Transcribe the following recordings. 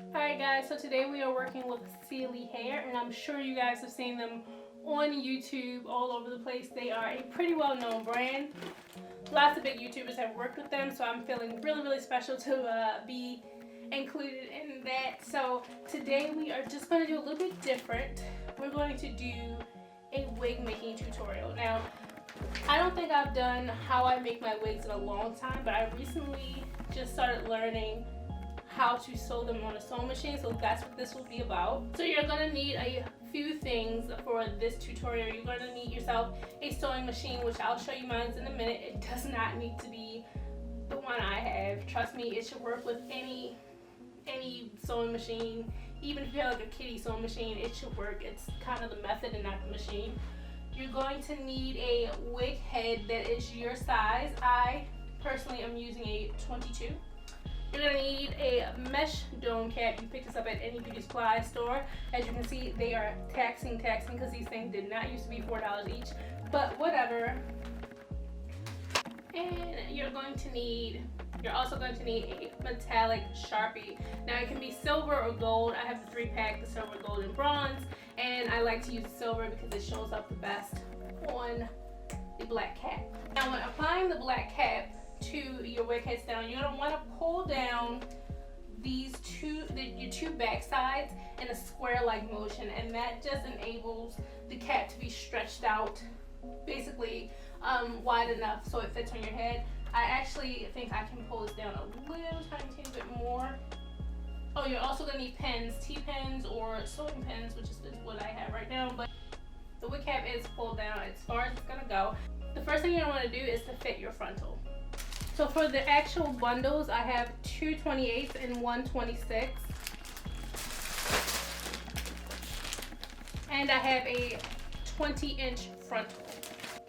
Alright guys, so today we are working with Celie hair, and I'm sure you guys have seen them on YouTube all over the place. They are a pretty well-known brand. Lots of big YouTubers have worked with them, so I'm feeling really special to be included in that. So today we are just going to do a little bit different. We're going to do a wig making tutorial. Now, I don't think I've done how I make my wigs in a long time, but I recently just started learning how to sew them on a sewing machine, so that's what this will be about. So you're going to need a few things for this tutorial. You're going to need yourself a sewing machine, which I'll show you mine in a minute. It does not need to be the one I have. Trust me, it should work with any sewing machine. Even if you have like a kitty sewing machine, it should work. It's kind of the method and not the machine. You're going to need a wig head that is your size. I personally am using a 22. You're going to need a mesh dome cap. You pick this up at any beauty supply store. As you can see, they are taxing because these things did not used to be $4 each, but whatever. And you're also going to need a metallic Sharpie. Now it can be silver or gold. I have the 3-pack, the silver, gold, and bronze, and I like to use silver because it shows up the best on the black cap. Now when applying the black cap to your wig heads down, you're going to want to pull down your two back sides in a square-like motion, and that just enables the cap to be stretched out basically wide enough so it fits on your head. I actually think I can pull this down a little tiny bit more. Oh, you're also going to need pins, T-pins or sewing pins, which is what I have right now, but the wig cap is pulled down as far as it's going to go. The first thing you're going to want to do is to fit your frontal. So for the actual bundles, I have 2 28s and 1 26. And I have a 20-inch frontal.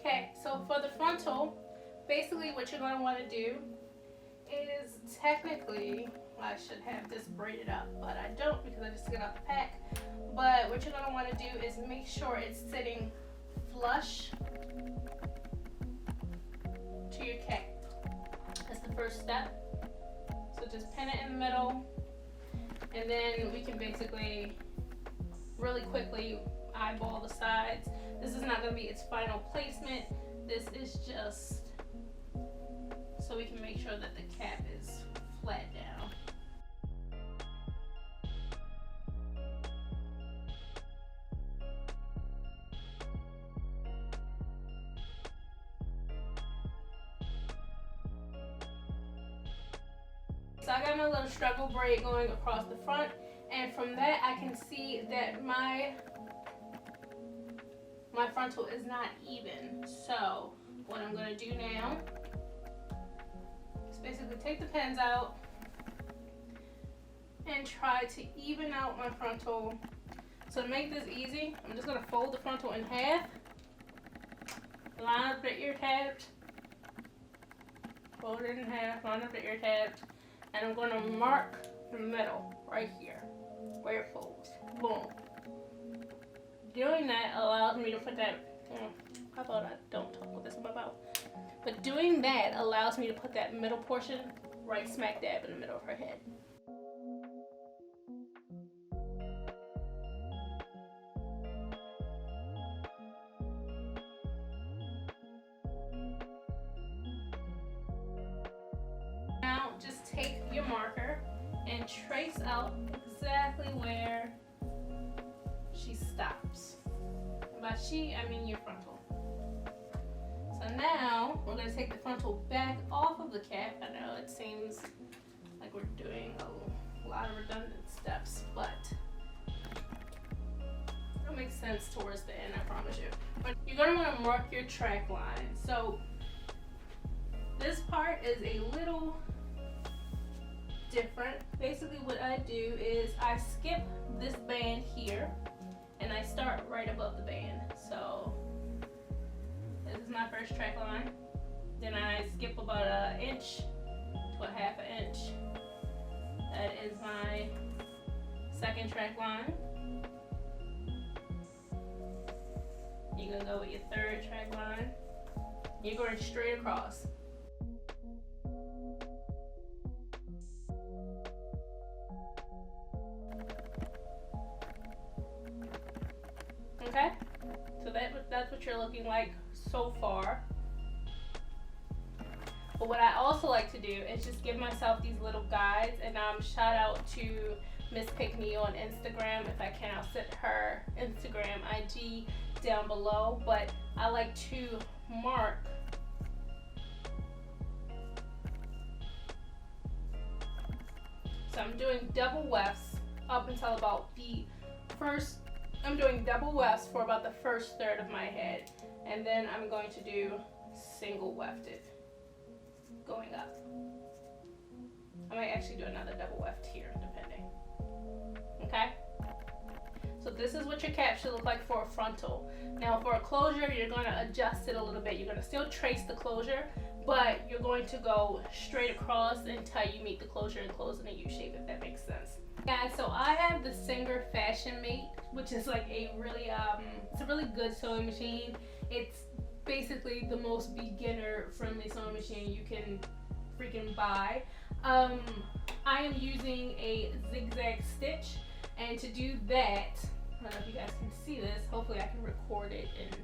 Okay, so for the frontal, basically what you're going to want to do is technically, I should have this braided up, but I don't because I just took it out the pack. But what you're going to want to do is make sure it's sitting flush to your cap. That's the first step. So just pin it in the middle, and then we can basically really quickly eyeball the sides. This is not going to be its final placement. This is just so we can make sure that the cap is flat down. So I got my little struggle braid going across the front, and from that I can see that my frontal is not even. So what I'm going to do now is basically take the pins out and try to even out my frontal. So to make this easy, I'm just going to fold the frontal in half, line up the ear tabs, fold it in half, line up the ear tabs, and I'm going to mark the middle right here where it folds. Boom. Doing that allows me to put that, how about I don't talk with this in my mouth, but doing that allows me to put that middle portion right smack dab in the middle of her head. Now just take your marker and trace out exactly where she stops. By she, I mean your frontal. So now we're going to take the frontal back off of the cap. I know it seems like we're doing a lot of redundant steps, but it'll make sense towards the end, I promise you. But you're going to want to mark your track line. So this part is a little different. Basically what I do is I skip this band here and I start right above the band. So this is my first track line. Then I skip about an inch to a half an inch. That is my second track line. You're gonna go with your third track line. You're going straight across. Okay, so that's what you're looking like so far. But what I also like to do is just give myself these little guides, and shout out to Miss Pick Me on Instagram. If I can, I'll set her Instagram IG down below. But I like to mark so I'm doing double wefts up until about the first. I'm doing double wefts for about the first third of my head, and then I'm going to do single wefted going up. I might actually do another double weft here, depending. Okay? So this is what your cap should look like for a frontal. Now for a closure, you're going to adjust it a little bit. You're going to still trace the closure, but you're going to go straight across until you meet the closure and close in a U shape, if that makes sense. Guys, so I have the Singer Fashion Mate, which is like a really, it's a really good sewing machine. It's basically the most beginner friendly sewing machine you can freaking buy. I am using a zigzag stitch, and to do that, I don't know if you guys can see this, hopefully I can record it and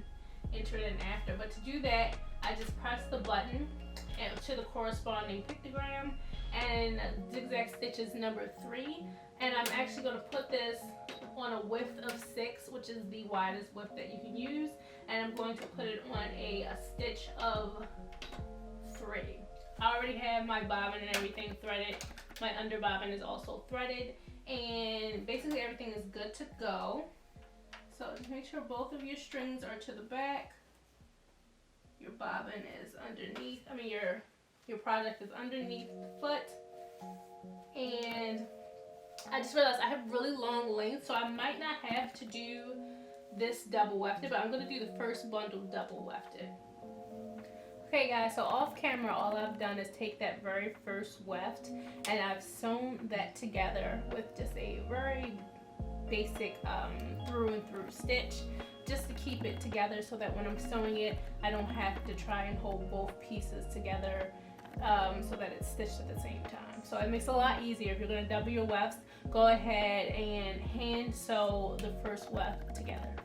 enter it in after, but to do that I just press the button and to the corresponding pictogram and zigzag stitches number 3, and I'm actually going to put this on a width of 6, which is the widest width that you can use, and I'm going to put it on a stitch of 3. I already have my bobbin and everything threaded. My under bobbin is also threaded, and basically everything is good to go. So just make sure both of your strings are to the back. Your bobbin is underneath, your project is underneath the foot. And I just realized I have really long length, so I might not have to do this double wefted, but I'm going to do the first bundle double wefted. Okay guys, so off camera all I've done is take that very first weft and I've sewn that together with just a very basic through and through stitch, just to keep it together so that when I'm sewing it I don't have to try and hold both pieces together so that it's stitched at the same time. So it makes it a lot easier. If you're going to double your wefts, go ahead and hand sew the first weft together.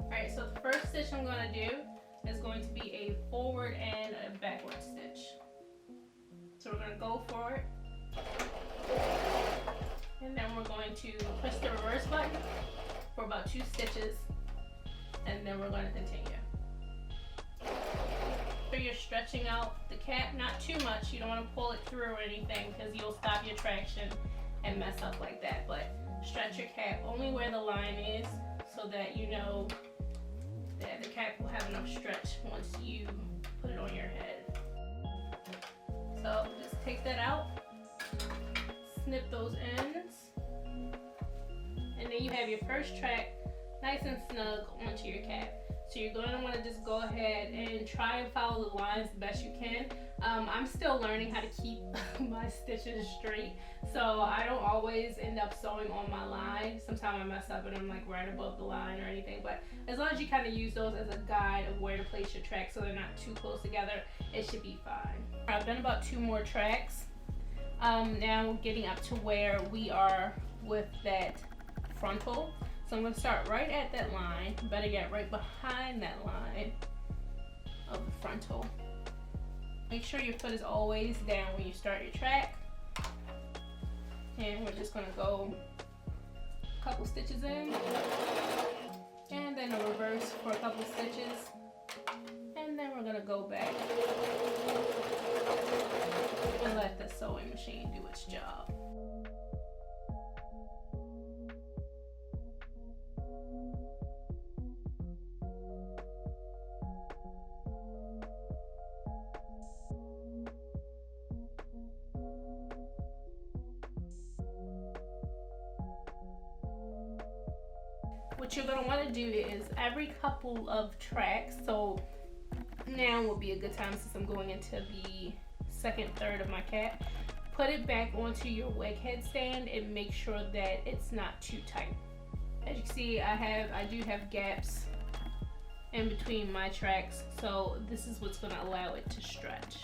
Alright, so the first stitch I'm going to do is going to be a forward and a backward stitch. So we're going to go for it, and then we're going to push the reverse button for about 2 stitches, and then we're going to continue. So you're stretching out the cap, not too much. You don't want to pull it through or anything because you'll stop your traction and mess up like that, but stretch your cap only where the line is so that you know that the cap will have enough stretch once you put it on your head. So just take that out, snip those ends, and then you have your first track nice and snug onto your cap. So you're going to want to just go ahead and try and follow the lines the best you can. I'm still learning how to keep my stitches straight, so I don't always end up sewing on my line. Sometimes I mess up and I'm like right above the line or anything, but as long as you kind of use those as a guide of where to place your tracks so they're not too close together, it should be fine. I've done about 2 more tracks. Now we're getting up to where we are with that frontal. So I'm going to start right at that line, better yet right behind that line of the frontal. Make sure your foot is always down when you start your track. And we're just going to go a couple stitches in, and then a reverse for a couple stitches, and then we're going to go back and let the sewing machine do its job. What you're going to want to do is every couple of tracks, so now would be a good time since I'm going into the second third of my cap, put it back onto your wig head stand and make sure that it's not too tight. As you can see, I do have gaps in between my tracks, so this is what's going to allow it to stretch.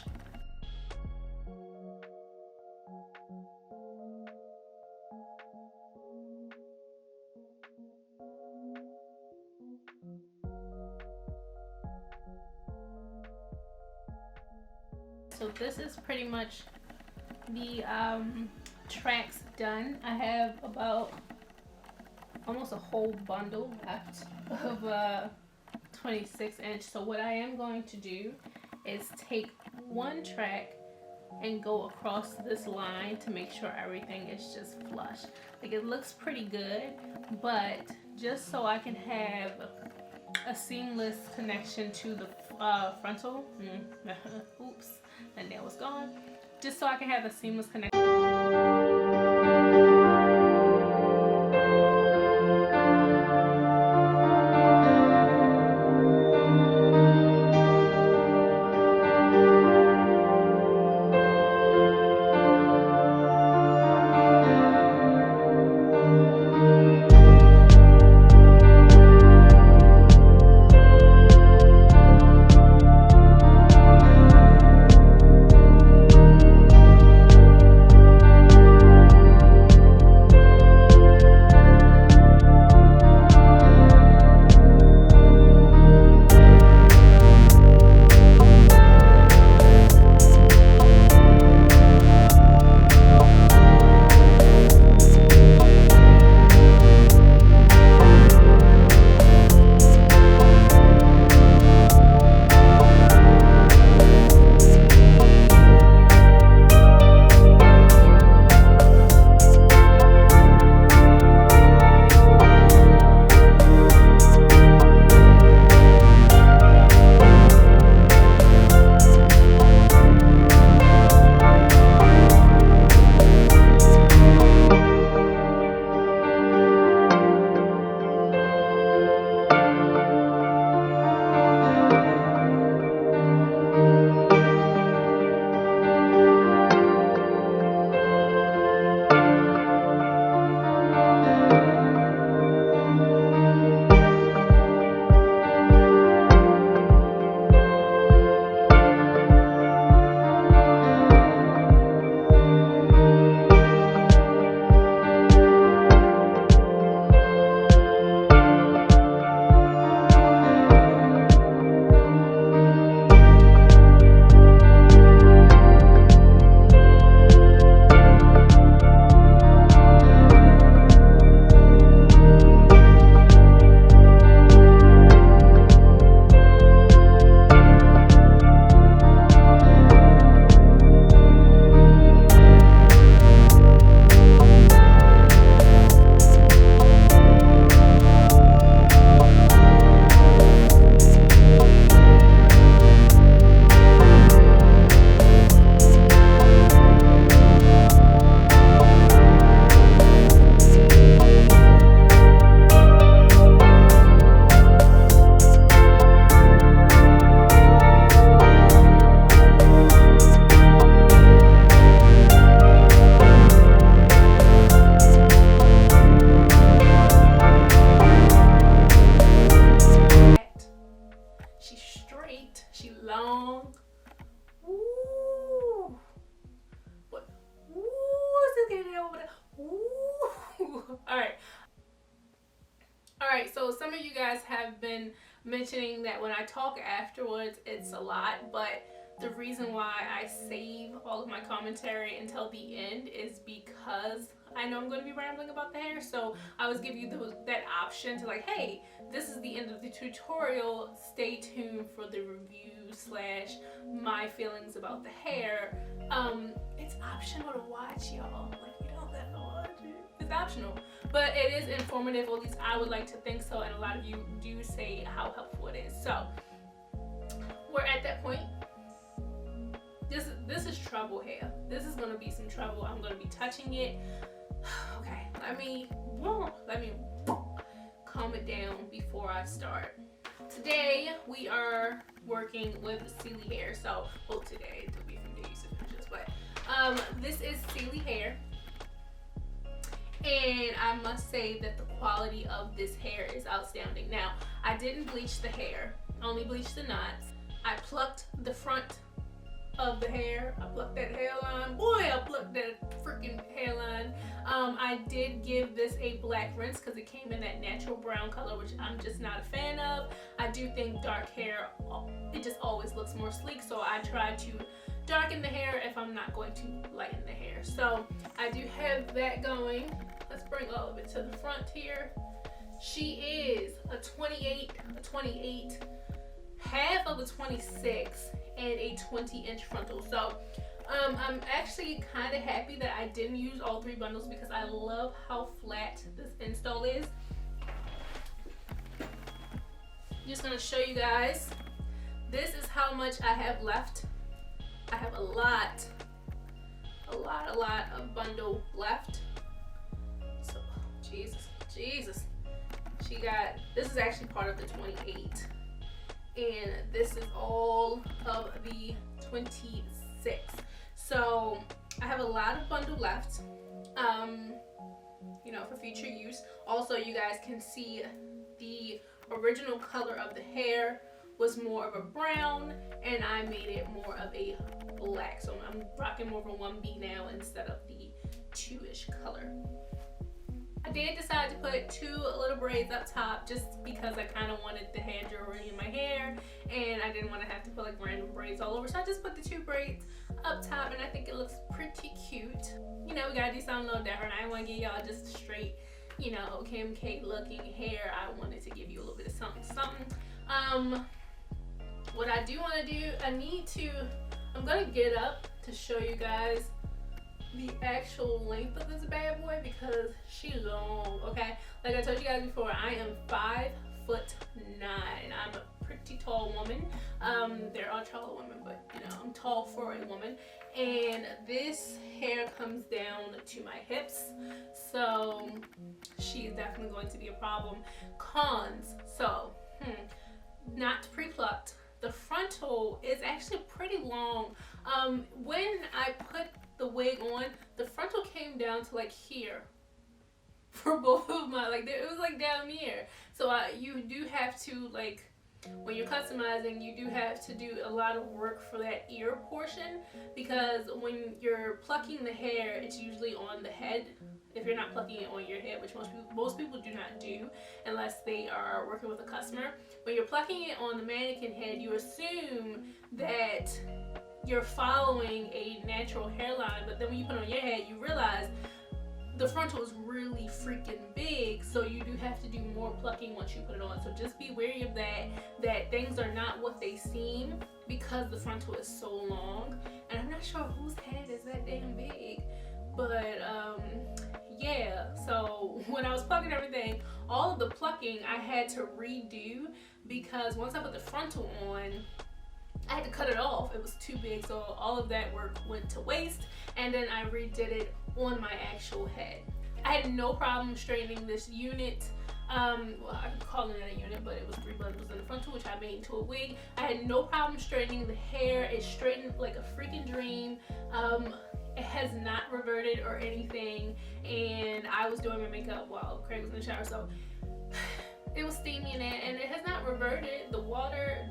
So this is pretty much the tracks done. I have about almost a whole bundle left of 26-inch. So what I am going to do is take one track and go across this line to make sure everything is just flush. Like, it looks pretty good, but just so I can have a seamless connection to the frontal. Oops, that nail was gone. Just so I can have a seamless connection. Alright, so some of you guys have been mentioning that when I talk afterwards, it's a lot, but the reason why I save all of my commentary until the end is because I know I'm going to be rambling about the hair, so I always give you that option to like, hey, this is the end of the tutorial, stay tuned for the review / my feelings about the hair. It's optional to watch, y'all. Like, you don't have to watch it. It's optional, but it is informative, or at least I would like to think so, and a lot of you do say how helpful it is. So we're at that point. This is trouble hair. This is gonna be some trouble. I'm gonna be touching it. Okay, let me calm it down before I start. Today we are working with Celie hair. So, well, today it'll be from days to pictures, but this is Celie hair, and I must say that the quality of this hair is outstanding. Now, I didn't bleach the hair, only bleached the knots. I plucked the front of the hair. I plucked that hairline. Boy, I plucked that freaking hairline. I did give this a black rinse because it came in that natural brown color, which I'm just not a fan of. I do think dark hair, it just always looks more sleek, so I try to darken the hair if I'm not going to lighten the hair. So I do have that going. Let's bring all of it to the front here. She is a 28, a 28, half of a 26, and a 20-inch frontal. So I'm actually kind of happy that I didn't use all 3 bundles because I love how flat this install is. Just gonna show you guys. This is how much I have left. I have a lot of bundle left. So, Jesus. This is actually part of the 28. And this is all of the 26. So, I have a lot of bundle left, you know, for future use. Also, you guys can see the original color of the hair was more of a brown, and I made it more of a black. So I'm rocking more of a 1B now instead of the 2-ish color. I did decide to put 2 little braids up top just because I kind of wanted the hair jewelry in my hair, and I didn't want to have to put like random braids all over. So I just put the 2 braids up top, and I think it looks pretty cute. You know, we gotta do something a little different. I didn't want to give y'all just straight, you know, Kim K looking hair. I wanted to give you a little bit of something. What I do want to do, I'm gonna get up to show you guys the actual length of this bad boy because she's long, okay? Like I told you guys before, I am 5'9". I'm a pretty tall woman. There are taller women, but you know, I'm tall for a woman. And this hair comes down to my hips, so she's definitely going to be a problem. Cons, so, not pre-plucked. The frontal is actually pretty long. When I put the wig on, the frontal came down to like here for both of my, like it was like down here. So you do have to, like, when you're customizing, you do have to do a lot of work for that ear portion, because when you're plucking the hair, it's usually on the head. If you're not plucking it on your head, which most people do not do unless they are working with a customer. When you're plucking it on the mannequin head, you assume that you're following a natural hairline, but then when you put it on your head, you realize the frontal is really freaking big, so you do have to do more plucking once you put it on. So just be wary of that things are not what they seem because the frontal is so long. And I'm not sure whose head is that damn big, but yeah. So when I was plucking everything, all of the plucking I had to redo because once I put the frontal on, I had to cut it off. It was too big, so all of that work went to waste, and then I redid it on my actual head. I had no problem straightening this unit. Well, I'm calling it a unit, but it was 3 bundles in the frontal, which I made into a wig. I had no problem straightening the hair. It straightened like a freaking dream. It has not reverted or anything, and I was doing my makeup while Craig was in the shower, so it was steamy in it, and it has not reverted. The water,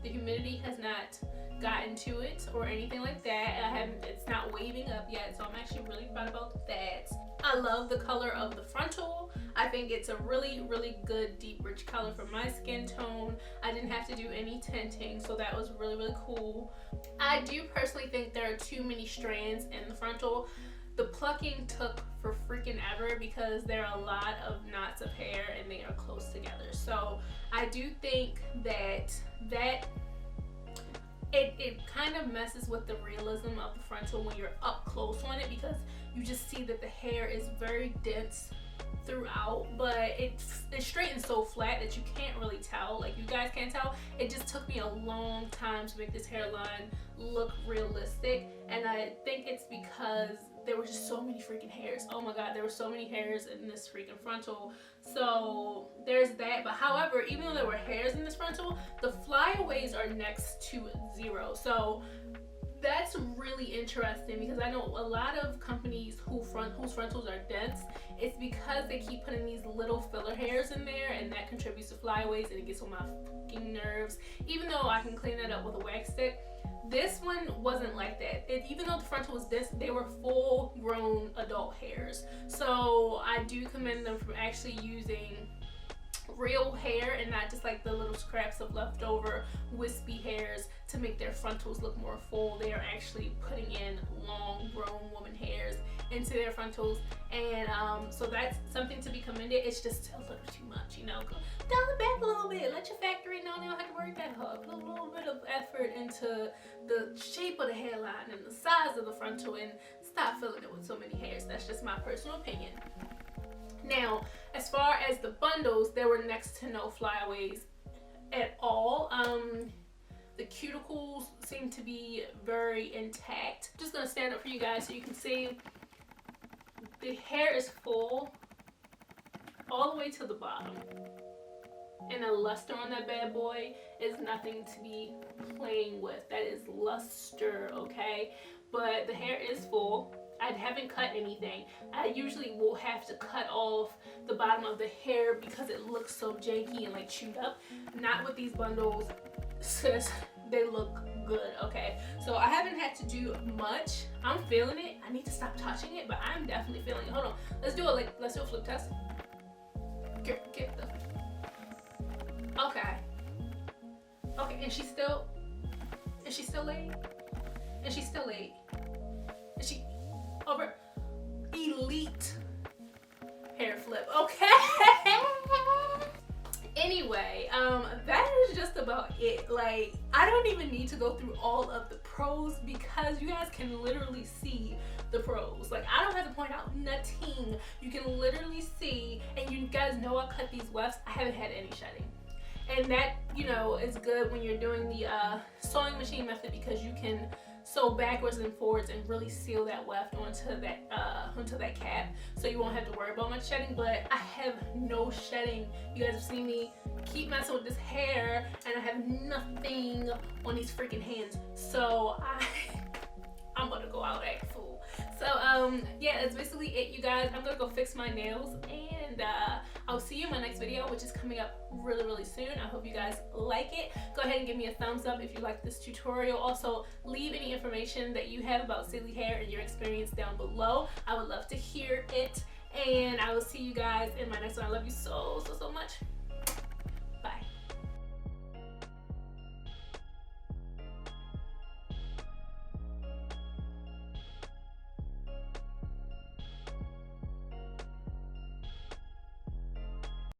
the humidity has not gotten to it or anything like that. It's not waving up yet, so I'm actually really proud about that. I love the color of the frontal. I think it's a really, really good deep rich color for my skin tone. I didn't have to do any tinting, so that was really, really cool. I do personally think there are too many strands in the frontal. The plucking took for freaking ever because there are a lot of knots of hair and they are close together. So I do think that it kind of messes with the realism of the frontal when you're up close on it, because you just see that the hair is very dense throughout, but it straightens so flat that you can't really tell. Like, you guys can't tell. It just took me a long time to make this hairline look realistic, and I think it's because there were just so many freaking hairs. Oh my god, there were so many hairs in this freaking frontal. So there's that. But however, even though there were hairs in this frontal, the flyaways are next to 0. So that's really interesting, because I know a lot of companies whose frontals are dense, it's because they keep putting these little filler hairs in there, and that contributes to flyaways, and it gets on my fucking nerves. Even though I can clean that up with a wax stick, this one wasn't like that. Even though the frontal was dense, they were full grown adult hairs. So I do commend them for actually using real hair and not just like the little scraps of leftover wispy hairs to make their frontals look more full. They are actually putting in long grown woman hairs into their frontals, and so that's something to be commended. It's just a little too much, you know. Go dial it back a little bit. Let your factory know they don't have to work that hard. Put a little bit of effort into the shape of the hairline and the size of the frontal, and stop filling it with so many hairs. That's just my personal opinion. Now, as far as the bundles, there were next to no flyaways at all. The cuticles seem to be very intact. I'm just gonna stand up for you guys so you can see the hair is full all the way to the bottom. And the luster on that bad boy is nothing to be playing with. That is luster, okay? But the hair is full. I haven't cut anything. I usually will have to cut off the bottom of the hair because it looks so janky and like chewed up. Not with these bundles, sis. They look good, okay? So I haven't had to do much. I'm feeling it. I need to stop touching it, but I'm definitely feeling it. Hold on. Let's do a flip test. Get the. Okay. Okay, and she's still laid? And she's still laid? And she over elite hair flip, okay? Anyway, that is just about it. Like, I don't even need to go through all of the pros because you guys can literally see the pros. Like, I don't have to point out nothing. You can literally see, and you guys know I cut these wefts. I haven't had any shedding. And that, you know, is good when you're doing the sewing machine method because you can sew backwards and forwards and really seal that weft onto that cap, so you won't have to worry about much shedding. But I have no shedding. You guys have seen me keep messing with this hair, and I have nothing on these freaking hands. So I'm gonna go out act fool. So yeah, that's basically it, you guys. I'm gonna go fix my nails, and I'll see you in my next video, which is coming up really soon. I hope you guys like it. Go ahead and give me a thumbs up if you like this tutorial. Also, leave any information that you have about Celie hair and your experience down below. I would love to hear it, and I will see you guys in my next one. I love you so much.